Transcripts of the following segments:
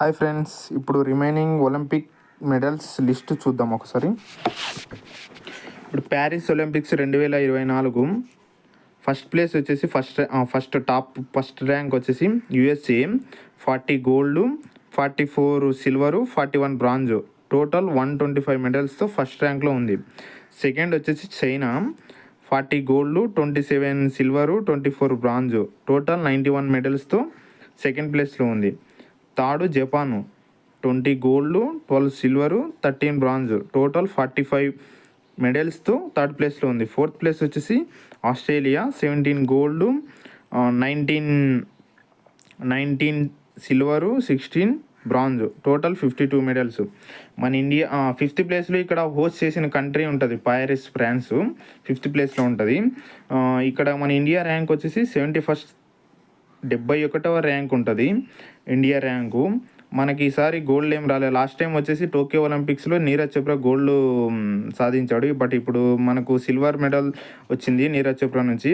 Hi friends, ఇప్పుడు remaining Olympic medals list చూద్దాం ఒకసారి. ఇప్పుడు ప్యారిస్ ఒలింపిక్స్ 2024 ఫస్ట్ ప్లేస్ వచ్చేసి ఫస్ట్ ర్యాంక్ వచ్చేసి USA, 40 gold, 44 silver, 41 bronze, total 125 మెడల్స్తో ఫస్ట్ ర్యాంక్లో ఉంది. సెకండ్ వచ్చేసి China, 40 gold, 27 silver, 24 bronze, total 91 మెడల్స్తో సెకండ్ ప్లేస్లో ఉంది. Third Japan, 20 gold, 12 silver, 13 bronze, total 45 మెడల్స్తో థర్డ్ ప్లేస్లో ఉంది. ఫోర్త్ ప్లేస్ వచ్చేసి Australia, 17 gold, 19 silver, 16 bronze, total 52 medals. మన ఇండియా ఫిఫ్త్ ప్లేస్లో ఇక్కడ హోస్ట్ చేసిన కంట్రీ ఉంటుంది ప్యారిస్, ఫ్రాన్స్ ఫిఫ్త్ ప్లేస్లో ఉంటుంది. ఇక్కడ మన ఇండియా ర్యాంక్ వచ్చేసి 71వ ర్యాంక్ ఉంటుంది ఇండియా ర్యాంకు. మనకి ఈసారి గోల్డ్ ఏం రాలేదు. లాస్ట్ టైం వచ్చేసి టోక్యో ఒలింపిక్స్లో నీరజ్ చోప్రా గోల్డ్ సాధించాడు. బట్ ఇప్పుడు మనకు సిల్వర్ మెడల్ వచ్చింది నీరజ్ చోప్రా నుంచి,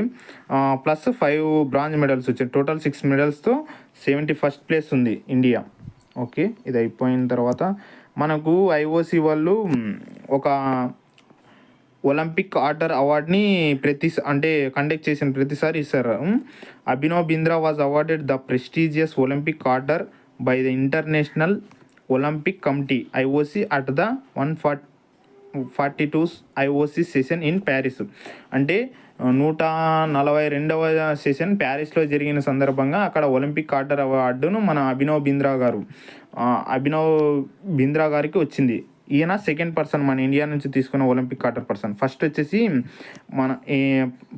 ప్లస్ 5 బ్రాంజ్ మెడల్స్ వచ్చాయి. టోటల్ 6 మెడల్స్తో 71st ప్లేస్ ఉంది ఇండియా. ఓకే, ఇది అయిపోయిన తర్వాత మనకు ఐఓసి వాళ్ళు ఒక ఒలింపిక్ ఆర్డర్ అవార్డ్ని కండక్ట్ చేసిన ప్రతిసారి ఇస్తారు. Abhinav Bindra was awarded the prestigious Olympic order by the international Olympic committee IOC at the 142 IOC session in Paris. అంటే 142వ సెషన్ ప్యారిస్లో జరిగిన సందర్భంగా అక్కడ ఒలింపిక్ ఆర్డర్ అవార్డును మన అభినవ్ బింద్రా గారికి వచ్చింది. ఈయన సెకండ్ పర్సన్ మన ఇండియా నుంచి తీసుకున్న ఒలింపిక్ ఆర్డర్ పర్సన్. ఫస్ట్ వచ్చేసి మన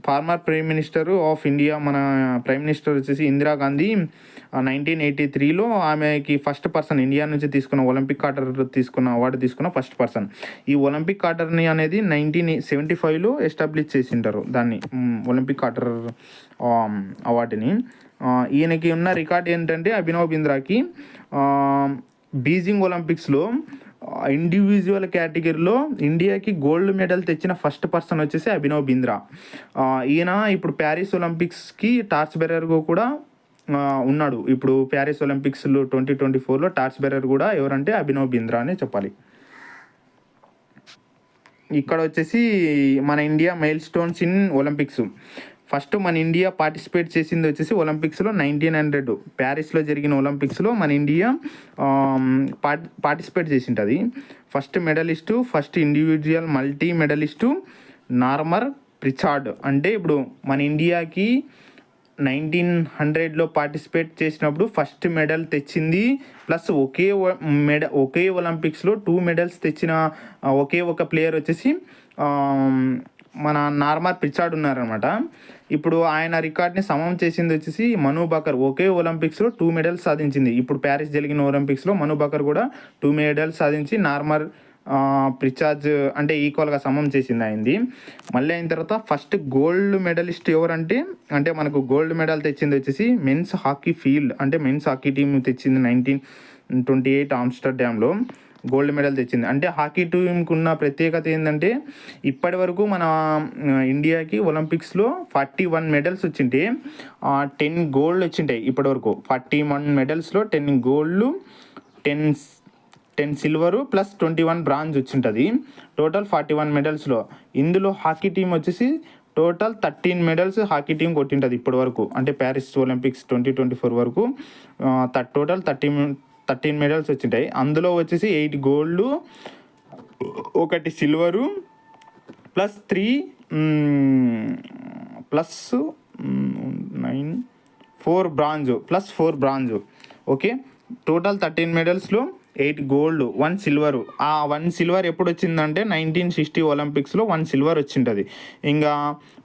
farmer prime minister of India, మన ప్రైమ్ మినిస్టర్ వచ్చేసి ఇందిరాగాంధీ 1983లో ఆమెకి ఫస్ట్ పర్సన్ ఇండియా నుంచి తీసుకున్న ఒలింపిక్ ఆర్డర్ అవార్డు తీసుకున్న ఫస్ట్ పర్సన్. ఈ ఒలింపిక్ ఆర్డర్ని అనేది 1975లో ఎస్టాబ్లిష్ చేసింటారు దాన్ని, ఒలింపిక్ ఆర్డర్ అవార్డుని. ఈయనకి ఉన్న రికార్డ్ ఏంటంటే అభినవ్ బింద్రాకి బీజింగ్ ఒలింపిక్స్లో ఇండివిజువల్ కేటగిరీలో ఇండియాకి గోల్డ్ మెడల్ తెచ్చిన ఫస్ట్ పర్సన్ వచ్చేసి అభినవ్ బింద్రా. ఈయన ఇప్పుడు ప్యారిస్ ఒలింపిక్స్కి టార్చ్ బెరర్గా కూడా ఉన్నాడు. ఇప్పుడు ప్యారిస్ ఒలింపిక్స్లో 2024లో టార్చ్ బెరర్ కూడా ఎవరంటే అభినవ్ బింద్రా అనే చెప్పాలి. ఇక్కడ వచ్చేసి మన India milestones in Olympics. First మన ఇండియా పార్టిసిపేట్ చేసింది వచ్చేసి ఒలింపిక్స్లో 1900 ప్యారిస్లో జరిగిన ఒలింపిక్స్లో మన ఇండియా పార్టిసిపేట్ చేసింటుంది. First medalist, first individual multi medalist Norman Pritchard. అంటే ఇప్పుడు మన ఇండియాకి 1900లో పార్టిసిపేట్ చేసినప్పుడు ఫస్ట్ మెడల్ తెచ్చింది, ప్లస్ ఒకే ఒలింపిక్స్లో 2 మెడల్స్ తెచ్చిన ఒకే ఒక ప్లేయర్ వచ్చేసి మన నార్మర్ ప్రిచార్డ్ ఉన్నారనమాట. ఇప్పుడు ఆయన రికార్డ్ని సమం చేసింది వచ్చేసి మను బకర్. ఒకే ఒలింపిక్స్లో 2 మెడల్స్ సాధించింది. ఇప్పుడు ప్యారిస్ జరిగిన ఒలింపిక్స్లో మను బకర్ కూడా 2 మెడల్స్ సాధించి నార్మర్ ప్రిచార్జ్ అంటే ఈక్వల్గా సమం చేసింది అయింది. మళ్ళీ అయిన తర్వాత ఫస్ట్ గోల్డ్ మెడలిస్ట్ ఎవరంటే మనకు గోల్డ్ మెడల్ తెచ్చింది వచ్చేసి మెన్స్ హాకీ టీం తెచ్చింది 1928 ఆమ్స్టర్డామ్లో గోల్డ్ మెడల్ తెచ్చింది. అంటే హాకీ టీంకి ఉన్న ప్రత్యేకత ఏంటంటే ఇప్పటి వరకు మన ఇండియాకి ఒలింపిక్స్లో 41 మెడల్స్ వచ్చింటే 10 గోల్డ్ వచ్చింటాయి ఇప్పటి వరకు. 41 మెడల్స్లో 10 గోల్డ్, 10 సిల్వరు ప్లస్ 21 బ్రాంజ్ వచ్చింటుంది. టోటల్ 41 మెడల్స్లో. ఇందులో హాకీ టీం వచ్చేసి టోటల్ 13 మెడల్స్ హాకీ టీం కొట్టింటుంది ఇప్పటి వరకు. అంటే ప్యారిస్ ఒలింపిక్స్ 2024 వరకు టోటల్ 13 మెడల్స్ వచ్చింటాయి. అందులో వచ్చేసి 8 gold, 1 silver plus 3 plus 4 bronze. Okay, total 13 మెడల్స్లో 8 gold, 1 silver. ఆ 1 సిల్వర్ ఎప్పుడు వచ్చిందంటే 1960 ఒలింపిక్స్లో 1 సిల్వర్ వచ్చింటుంది. ఇంకా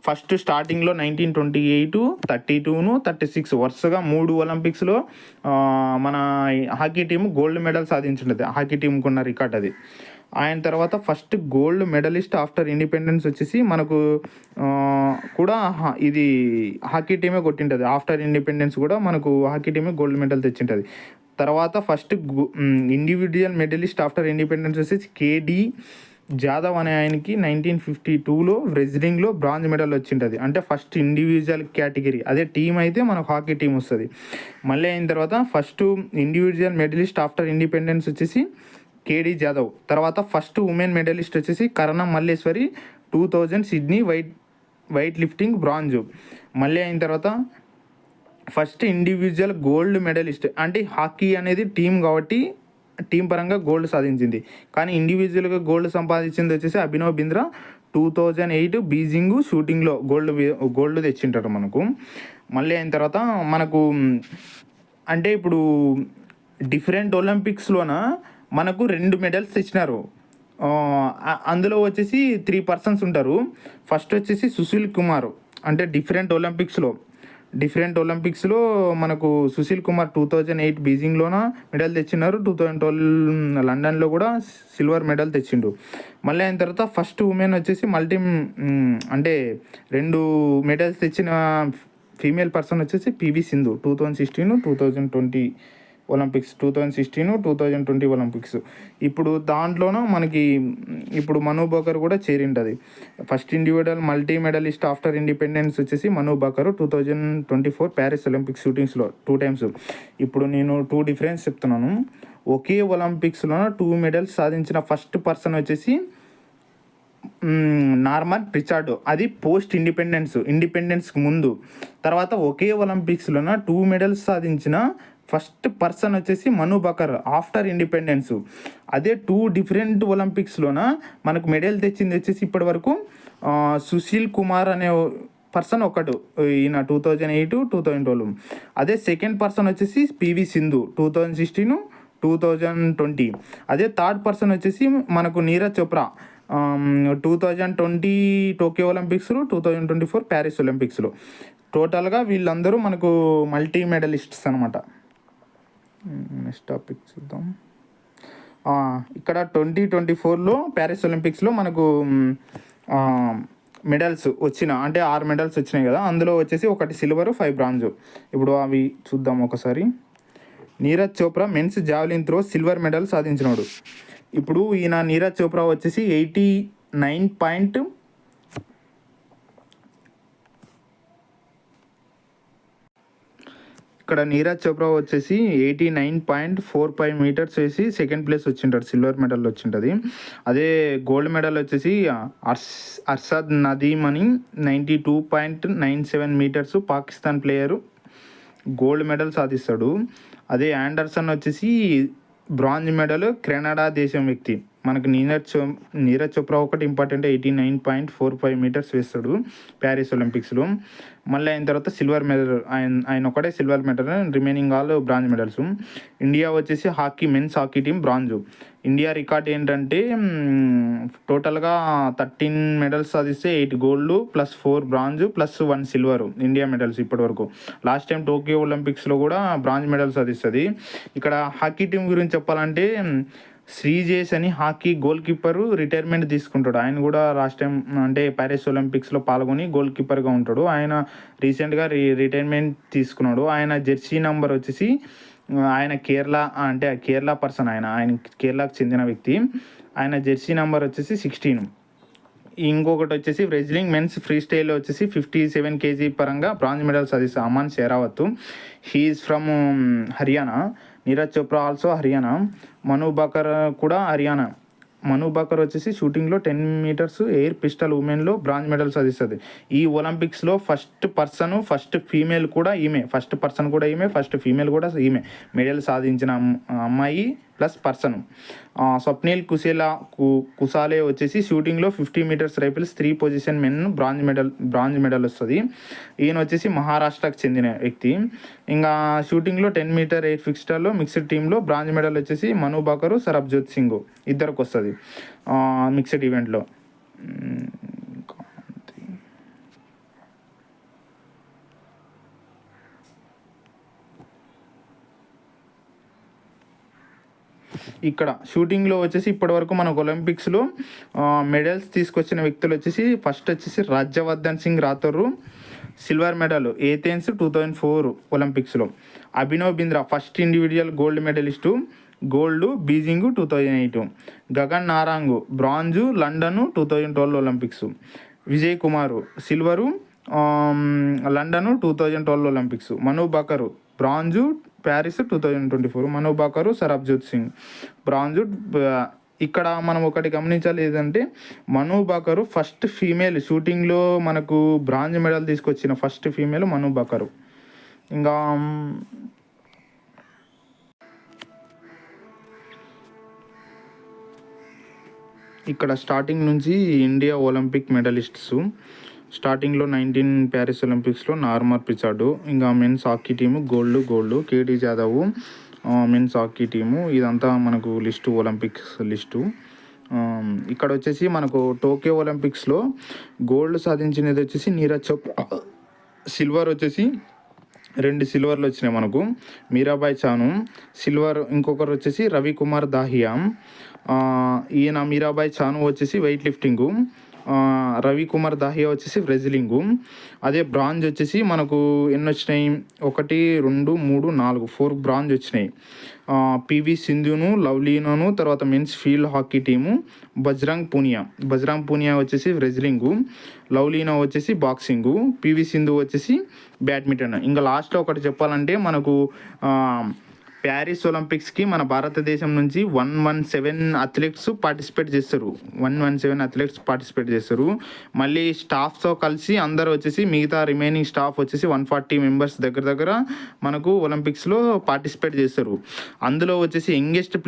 ఫస్ట్ స్టార్టింగ్లో 1928, 32, 36 వరుసగా 3 ఒలింపిక్స్లో మన హాకీ టీం గోల్డ్ మెడల్ సాధించుంటుంది. హాకీ టీంకు ఉన్న రికార్డ్ అది. ఆయన తర్వాత first gold medalist after independence వచ్చేసి మనకు కూడా ఇది హాకీ టీమే కొట్టింటుంది. ఆఫ్టర్ ఇండిపెండెన్స్ కూడా మనకు హాకీ టీమే గోల్డ్ మెడల్ తెచ్చింటుంది. తర్వాత first individual medalist after independence వచ్చేసి కేడి జాదవ్ అనే ఆయనకి 1952లో రెజ్లింగ్లో బ్రాంజ్ మెడల్ వచ్చింటుంది. అంటే ఫస్ట్ ఇండివిజువల్ కేటగిరీ. అదే టీం అయితే మనకు హాకీ టీం వస్తుంది. మళ్ళీ అయిన తర్వాత first individual medalist after independence వచ్చేసి కేడీ జాదవ్. తర్వాత ఫస్ట్ ఉమెన్ మెడలిస్ట్ వచ్చేసి Karnam Malleswari 2000 Sydney weightlifting bronze. మళ్ళీ అయిన తర్వాత ఫస్ట్ ఇండివిజువల్ గోల్డ్ మెడలిస్ట్. అంటే హాకీ అనేది టీం కాబట్టి టీం పరంగా గోల్డ్ సాధించింది. కానీ ఇండివిజువల్గా గోల్డ్ సంపాదించింది వచ్చేసి అభినవ్ బింద్రా 2008 బీజింగ్ షూటింగ్లో గోల్డ్ తెచ్చింటారు మనకు. మళ్ళీ అయిన తర్వాత మనకు అంటే ఇప్పుడు డిఫరెంట్ ఒలింపిక్స్లోన మనకు 2 మెడల్స్ తెచ్చినారు. అందులో వచ్చేసి 3 పర్సన్స్ ఉంటారు. ఫస్ట్ వచ్చేసి సుశీల్ కుమార్. అంటే డిఫరెంట్ ఒలింపిక్స్లో మనకు సుశీల్ కుమార్ 2008 బీజింగ్లోన మెడల్ తెచ్చినారు. 2012 లండన్లో కూడా సిల్వర్ మెడల్ తెచ్చిండు. మళ్ళీ అయిన తర్వాత ఫస్ట్ ఉమెన్ వచ్చేసి అంటే 2 మెడల్స్ తెచ్చిన ఫీమేల్ పర్సన్ వచ్చేసి పివి సింధు 2016, 2020 ఒలింపిక్స్, 2016, 2020 ఒలింపిక్స్. ఇప్పుడు దాంట్లోనూ మనకి ఇప్పుడు మను బకర్ కూడా చేరింటుంది. First individual multi medalist after independence వచ్చేసి మను బకర్ 2024 ప్యారిస్ ఒలింపిక్స్ షూటింగ్స్లో 2 times. ఇప్పుడు నేను 2 డిఫరెన్స్ చెప్తున్నాను. ఒకే ఒలింపిక్స్లో 2 మెడల్స్ సాధించిన ఫస్ట్ పర్సన్ వచ్చేసి నార్మన్ ప్రిచార్డ్. అది పోస్ట్ ఇండిపెండెన్స్కి ముందు. తర్వాత ఒకే ఒలింపిక్స్లోన 2 మెడల్స్ సాధించిన ఫస్ట్ పర్సన్ వచ్చేసి మను బకర్ ఆఫ్టర్ ఇండిపెండెన్స్. అదే 2 డిఫరెంట్ ఒలింపిక్స్లోన మనకు మెడల్ తెచ్చింది వచ్చేసి ఇప్పటి వరకు సుశీల్ కుమార్ అనే పర్సన్ ఒకడు, ఈయన 2008, 2012. అదే సెకండ్ పర్సన్ వచ్చేసి పివి సింధు 2016, 2020. అదే థర్డ్ పర్సన్ వచ్చేసి మనకు నీరజ్ చోప్రా 2020 టోక్యో ఒలింపిక్స్లో, 2024 ప్యారిస్ ఒలింపిక్స్లో. టోటల్గా వీళ్ళందరూ మనకు మల్టీ మెడలిస్ట్స్ అనమాట. నెక్స్ట్ టాపిక్ చూద్దాం. ఇక్కడ 2024లో ప్యారిస్ ఒలింపిక్స్లో మనకు మెడల్స్ అంటే 6 మెడల్స్ వచ్చినాయి కదా. అందులో వచ్చేసి 1 సిల్వర్, 5 బ్రాంజ్. ఇప్పుడు అవి చూద్దాం ఒకసారి. Neeraj Chopra men's javelin throw silver medal సాధించినాడు. ఇప్పుడు ఈయన నీరజ్ చోప్రా వచ్చేసి 89 ఇక్కడ నీరజ్ చోప్రా వచ్చేసి 89.45 మీటర్స్ వేసి సెకండ్ ప్లేస్ వచ్చింటాడు, సిల్వర్ మెడల్ వచ్చింటుంది. అదే గోల్డ్ మెడల్ వచ్చేసి అర్షద్ నదీమ్ అని 92.97 metres Pakistan player gold medal సాధిస్తాడు. అదే ఆండర్సన్ వచ్చేసి బ్రాంజ్ మెడల్ కెనడా దేశం వ్యక్తి. మనకు నీరజ్ చోప్రా ఒకటి ఇంపార్టెంట్ 89.45 మీటర్స్ వేస్తాడు ప్యారిస్ ఒలింపిక్స్లో. మళ్ళీ అయిన తర్వాత సిల్వర్ మెడల్ ఆయన ఒకటే silver medal, remaining all bronze medals. India వచ్చేసి men's hockey team bronze. India record ఏంటంటే టోటల్గా 13 మెడల్స్ సాధిస్తే 8 gold plus 4 bronze plus 1 silver India medals ఇప్పటివరకు. లాస్ట్ టైం టోక్యో ఒలింపిక్స్లో కూడా బ్రాంజ్ మెడల్ సాధిస్తుంది. ఇక్కడ హాకీ టీం గురించి చెప్పాలంటే శ్రీజేష్ అని హాకీ గోల్ కీపరు రిటైర్మెంట్ తీసుకుంటాడు. ఆయన కూడా లాస్ట్ టైం అంటే ప్యారిస్ ఒలింపిక్స్లో పాల్గొని గోల్ కీపర్గా ఉంటాడు. ఆయన రీసెంట్గా రిటైర్మెంట్ తీసుకున్నాడు. ఆయన జెర్సీ నెంబర్ వచ్చేసి ఆయన కేరళ పర్సన్. ఆయన కేరళకు చెందిన వ్యక్తి. ఆయన జెర్సీ నెంబర్ వచ్చేసి 16. ఇంకొకటి వచ్చేసి రెజ్లింగ్ మెన్స్ ఫ్రీ స్టైల్లో వచ్చేసి 57 kg పరంగా బ్రాంజ్ మెడల్ సాధిస్తారు Aman Sehrawat. He is from Haryana. Neeraj Chopra also Haryana. Manu Bhaker కూడా హర్యానా. మను బకర్ వచ్చేసి షూటింగ్లో 10 meters ఎయిర్ పిస్టల్ ఉమెన్లో బ్రాంజ్ మెడల్ సాధిస్తుంది. ఈ ఒలింపిక్స్లో ఫస్ట్ ఫీమేల్ కూడా ఈమె. ఫస్ట్ ఫీమేల్ కూడా ఈమె మెడల్ సాధించిన అమ్మాయి ప్లస్ పర్సన్. స్వప్నిల్ కుసాలే వచ్చేసి షూటింగ్లో 50 meters rifles 3 position men bronze medal వస్తుంది. ఈయన వచ్చేసి మహారాష్ట్రకు చెందిన వ్యక్తి. ఇంకా షూటింగ్లో 10 meter ఎయిర్ పిస్టల్లో మిక్స్డ్ టీంలో బ్రాంజ్ మెడల్ వచ్చేసి మను బకరు, సరబ్జోత్ సింగ్ ఇద్దరికి వస్తుంది మిక్స్డ్ ఈవెంట్లో. ఇక్కడ షూటింగ్లో వచ్చేసి ఇప్పటివరకు మనకు ఒలింపిక్స్లో మెడల్స్ తీసుకొచ్చిన వ్యక్తులు వచ్చేసి ఫస్ట్ వచ్చేసి Rajyavardhan Singh Rathore silver medal Athens 2004 ఒలింపిక్స్లో. Abhinav Bindra first individual gold medalist gold Beijing 2008, Gagan Narang bronze London 2012 Olympics, Vijay Kumar silver London 2012 Olympics, Manu Bhaker bronze Paris 2024, Manu Bhaker Sarabjot Singh bronze. ఇక్కడ మనం ఒకటి గమనించాలి ఏదంటే మను బాకరు ఫస్ట్ ఫీమేల్ షూటింగ్లో మనకు బ్రాంజ్ మెడల్ తీసుకొచ్చిన ఫస్ట్ ఫీమేల్ మను బాకరు. ఇంకా ఇక్కడ స్టార్టింగ్ నుంచి ఇండియా ఒలింపిక్ మెడలిస్ట్స్ స్టార్టింగ్లో 19 ప్యారిస్ ఒలింపిక్స్లో నార్మర్ పిచాడు. ఇంకా మెన్స్ హాకీ టీము గోల్డ్ కేటీ జాదవ్ మెన్స్ హాకీ టీము. ఇదంతా మనకు లిస్టు ఒలింపిక్స్ లిస్టు. ఇక్కడ వచ్చేసి మనకు టోక్యో ఒలింపిక్స్లో గోల్డ్ సాధించినది వచ్చేసి నీరజ్ చోప్రా, సిల్వర్ వచ్చేసి 2 సిల్వర్లు వచ్చినాయి మనకు, మీరాబాయ్ చాను సిల్వర్, ఇంకొకరు వచ్చేసి రవికుమార్ దాహియా. ఈయన మీరాబాయ్ చాను వచ్చేసి వెయిట్ లిఫ్టింగు, రవికుమార్ దాహియా వచ్చేసి రెజ్లింగు. అదే బ్రాంజ్ వచ్చేసి మనకు ఎన్ని వచ్చినాయి, 1 2 3 4 4 బ్రాంజ్ వచ్చినాయి. పివి సింధును లవ్లీనాను, తర్వాత men's field hockey team Bajrang Punia వచ్చేసి రెజ్లింగు, లవ్లీనా వచ్చేసి బాక్సింగు, పివి సింధు వచ్చేసి బ్యాడ్మింటన్. ఇంకా లాస్ట్లో ఒకటి చెప్పాలంటే మనకు ప్యారిస్ ఒలింపిక్స్కి మన భారతదేశం నుంచి 117 అథ్లెట్స్ పార్టిసిపేట్ చేస్తారు. మళ్ళీ స్టాఫ్తో కలిసి అందరూ వచ్చేసి మిగతా రిమైనింగ్ స్టాఫ్ వచ్చేసి 140 మెంబర్స్ దగ్గర మనకు ఒలింపిక్స్లో పార్టిసిపేట్ చేస్తారు. అందులో వచ్చేసి యంగెస్ట్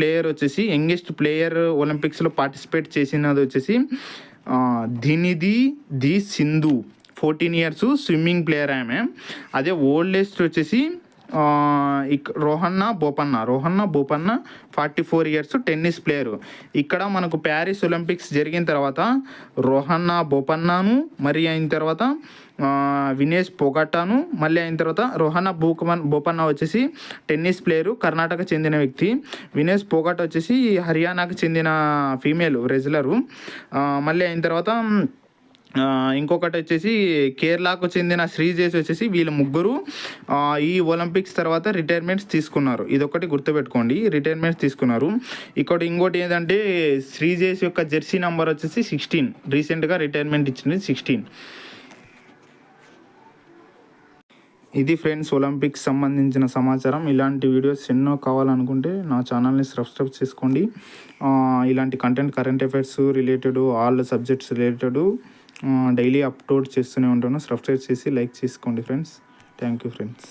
ప్లేయర్ ఒలింపిక్స్లో పార్టిసిపేట్ చేసినది వచ్చేసి Dhinidhi Desinghu, 14 years swimming player ఆమె. అదే ఓల్డెస్ట్ వచ్చేసి Rohan Bopanna 44 years tennis player. ఇక్కడ మనకు ప్యారిస్ ఒలింపిక్స్ జరిగిన తర్వాత రోహన్నా బోపన్నాను, మరి అయిన తర్వాత వినేష్ పొగాటాను, మళ్ళీ అయిన తర్వాత రోహన్నా బోపన్న వచ్చేసి టెన్నిస్ ప్లేయరు, కర్ణాటక చెందిన వ్యక్తి. వినేష్ పొగాట్ వచ్చేసి హర్యానాకు చెందిన ఫీమేల్ రెజ్లరు. మళ్ళీ అయిన తర్వాత ఇంకొకటి వచ్చేసి కేరళకు చెందిన శ్రీజేష్ వచ్చేసి వీళ్ళ ముగ్గురు ఈ ఒలింపిక్స్ తర్వాత రిటైర్మెంట్స్ తీసుకున్నారు. ఇదొకటి గుర్తుపెట్టుకోండి, రిటైర్మెంట్స్ తీసుకున్నారు. ఇంకోటి ఏంటంటే శ్రీజేష్ యొక్క జెర్సీ నెంబర్ వచ్చేసి 16, రీసెంట్గా రిటైర్మెంట్ ఇచ్చింది 16. ఇది ఫ్రెండ్స్ ఒలింపిక్స్ సంబంధించిన సమాచారం. ఇలాంటి వీడియోస్ ఎన్నో కావాలనుకుంటే నా ఛానల్ని సబ్స్క్రైబ్ చేసుకోండి. ఇలాంటి content current affairs related all subjects related daily upload చేస్తూనే ఉంటాను. సబ్స్క్రైబ్ చేసి లైక్ చేసుకోండి ఫ్రెండ్స్. Thank you friends.